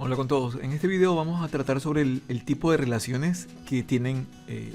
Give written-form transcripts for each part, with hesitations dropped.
Hola con todos. En este video vamos a tratar sobre el tipo de relaciones que tienen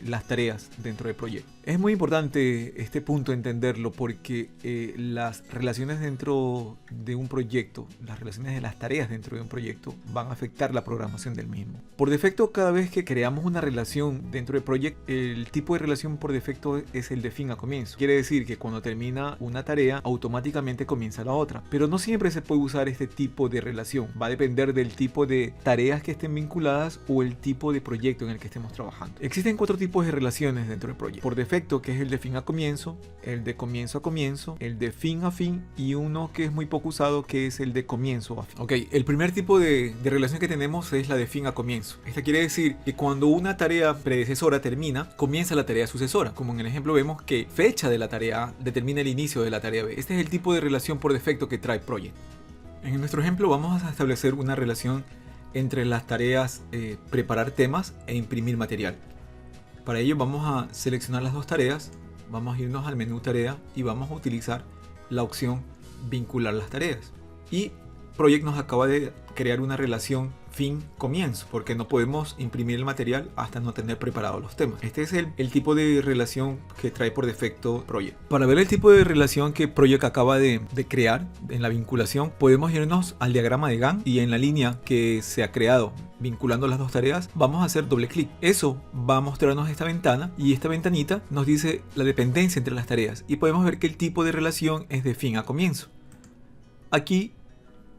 las tareas dentro del proyecto. Es muy importante este punto entenderlo porque las relaciones dentro de un proyecto, las relaciones de las tareas dentro de un proyecto van a afectar la programación del mismo. Por defecto, cada vez que creamos una relación dentro del proyecto, el tipo de relación por defecto es el de fin a comienzo. Quiere decir que cuando termina una tarea, automáticamente comienza la otra. Pero no siempre se puede usar este tipo de relación. Va a depender del tipo de tareas que estén vinculadas o el tipo de proyecto en el que estemos trabajando. Existen 4 tipos de relaciones dentro del proyecto. Por defecto, que es el de fin a comienzo, el de comienzo a comienzo, el de fin a fin y uno que es muy poco usado, que es el de comienzo a fin. Ok, el primer tipo de relación que tenemos es la de fin a comienzo. Esta quiere decir que cuando una tarea predecesora termina, comienza la tarea sucesora. Como en el ejemplo vemos que fecha de la tarea A determina el inicio de la tarea B. Este es el tipo de relación por defecto que trae Project. En nuestro ejemplo vamos a establecer una relación entre las tareas preparar temas e imprimir material. Para ello vamos a seleccionar las dos tareas, vamos a irnos al menú tarea y vamos a utilizar la opción vincular las tareas. Y Project nos acaba de crear una relación fin-comienzo, porque no podemos imprimir el material hasta no tener preparados los temas. Este es el tipo de relación que trae por defecto Project. Para ver el tipo de relación que Project acaba de crear en la vinculación, podemos irnos al diagrama de Gantt y en la línea que se ha creado vinculando las dos tareas, vamos a hacer doble clic. Eso va a mostrarnos esta ventana y esta ventanita nos dice la dependencia entre las tareas y podemos ver que el tipo de relación es de fin a comienzo. Aquí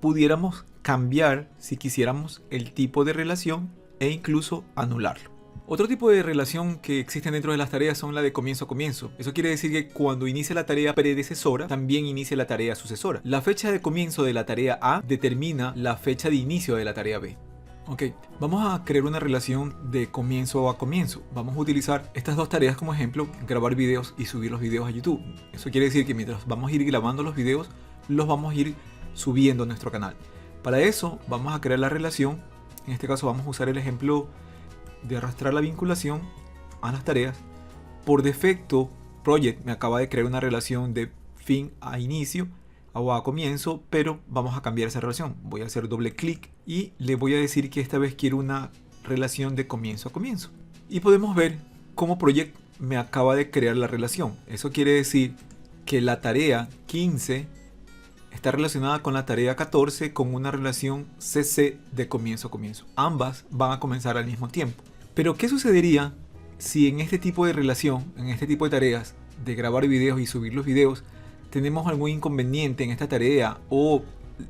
pudiéramos cambiar, si quisiéramos, el tipo de relación e incluso anularlo. Otro tipo de relación que existen dentro de las tareas son la de comienzo a comienzo. Eso quiere decir que cuando inicia la tarea predecesora, también inicia la tarea sucesora. La fecha de comienzo de la tarea A determina la fecha de inicio de la tarea B. Ok, vamos a crear una relación de comienzo a comienzo. Vamos a utilizar estas dos tareas como ejemplo, grabar videos y subir los videos a YouTube. Eso quiere decir que mientras vamos a ir grabando los videos, los vamos a ir subiendo a nuestro canal. Para eso vamos a crear la relación. En este caso vamos a usar el ejemplo de arrastrar la vinculación a las tareas. Por defecto, Project me acaba de crear una relación de fin a inicio o a comienzo, pero vamos a cambiar esa relación. Voy a hacer doble clic y le voy a decir que esta vez quiero una relación de comienzo a comienzo. Y podemos ver cómo Project me acaba de crear la relación. Eso quiere decir que la tarea 15 está relacionada con la tarea 14 con una relación CC de comienzo a comienzo. Ambas van a comenzar al mismo tiempo. Pero ¿qué sucedería si en este tipo de relación, en este tipo de tareas de grabar videos y subir los videos, tenemos algún inconveniente en esta tarea o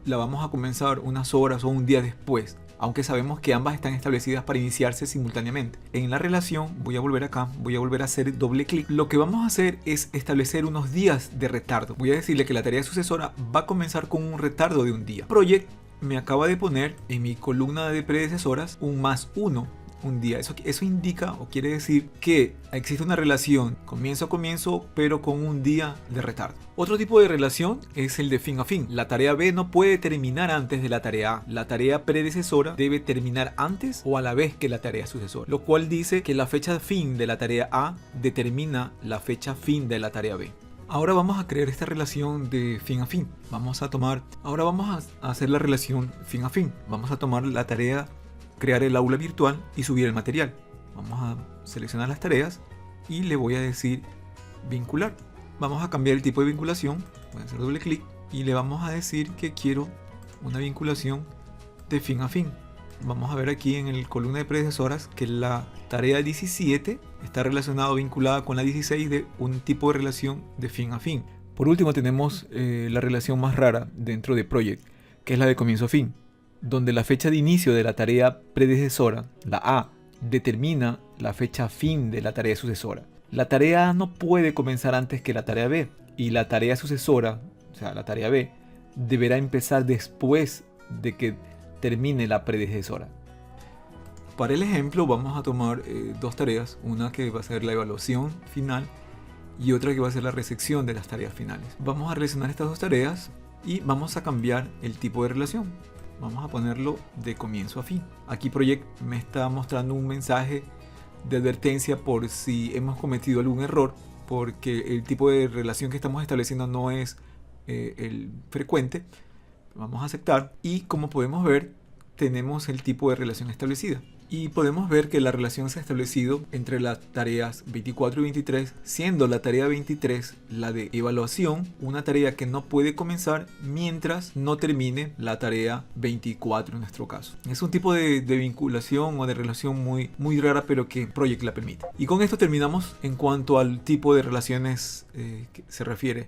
la vamos a comenzar unas horas o un día después? Aunque sabemos que ambas están establecidas para iniciarse simultáneamente. En la relación, voy a volver acá, voy a volver a hacer doble clic. Lo que vamos a hacer es establecer unos días de retardo. Voy a decirle que la tarea sucesora va a comenzar con un retardo de un día. Project me acaba de poner en mi columna de predecesoras un +1. Un día. Eso indica o quiere decir que existe una relación comienzo a comienzo, pero con un día de retardo. Otro tipo de relación es el de fin a fin. La tarea B no puede terminar antes de la tarea A. La tarea predecesora debe terminar antes o a la vez que la tarea sucesora, lo cual dice que la fecha fin de la tarea A determina la fecha fin de la tarea B. Ahora vamos a crear esta relación de fin a fin. Ahora vamos a hacer la relación fin a fin. Vamos a tomar la tarea crear el aula virtual y subir el material. Vamos a seleccionar las tareas y le voy a decir vincular. Vamos a cambiar el tipo de vinculación. Voy a hacer doble clic y le vamos a decir que quiero una vinculación de fin a fin. Vamos a ver aquí en el columna de predecesoras que la tarea 17 está relacionada o vinculada con la 16 de un tipo de relación de fin a fin. Por último tenemos la relación más rara dentro de Project, que es la de comienzo a fin, donde la fecha de inicio de la tarea predecesora, la A, determina la fecha fin de la tarea sucesora. La tarea A no puede comenzar antes que la tarea B, y la tarea sucesora, o sea, la tarea B, deberá empezar después de que termine la predecesora. Para el ejemplo vamos a tomar dos tareas, una que va a ser la evaluación final y otra que va a ser la recepción de las tareas finales. Vamos a relacionar estas dos tareas y vamos a cambiar el tipo de relación. Vamos a ponerlo de comienzo a fin. Aquí Project me está mostrando un mensaje de advertencia por si hemos cometido algún error, porque el tipo de relación que estamos estableciendo no es el frecuente. Vamos a aceptar y como podemos ver tenemos el tipo de relación establecida. Y podemos ver que la relación se ha establecido entre las tareas 24 y 23, siendo la tarea 23 la de evaluación, una tarea que no puede comenzar mientras no termine la tarea 24 en nuestro caso. Es un tipo de vinculación o de relación muy rara, pero que Project la permite. Y con esto terminamos en cuanto al tipo de relaciones que se refiere.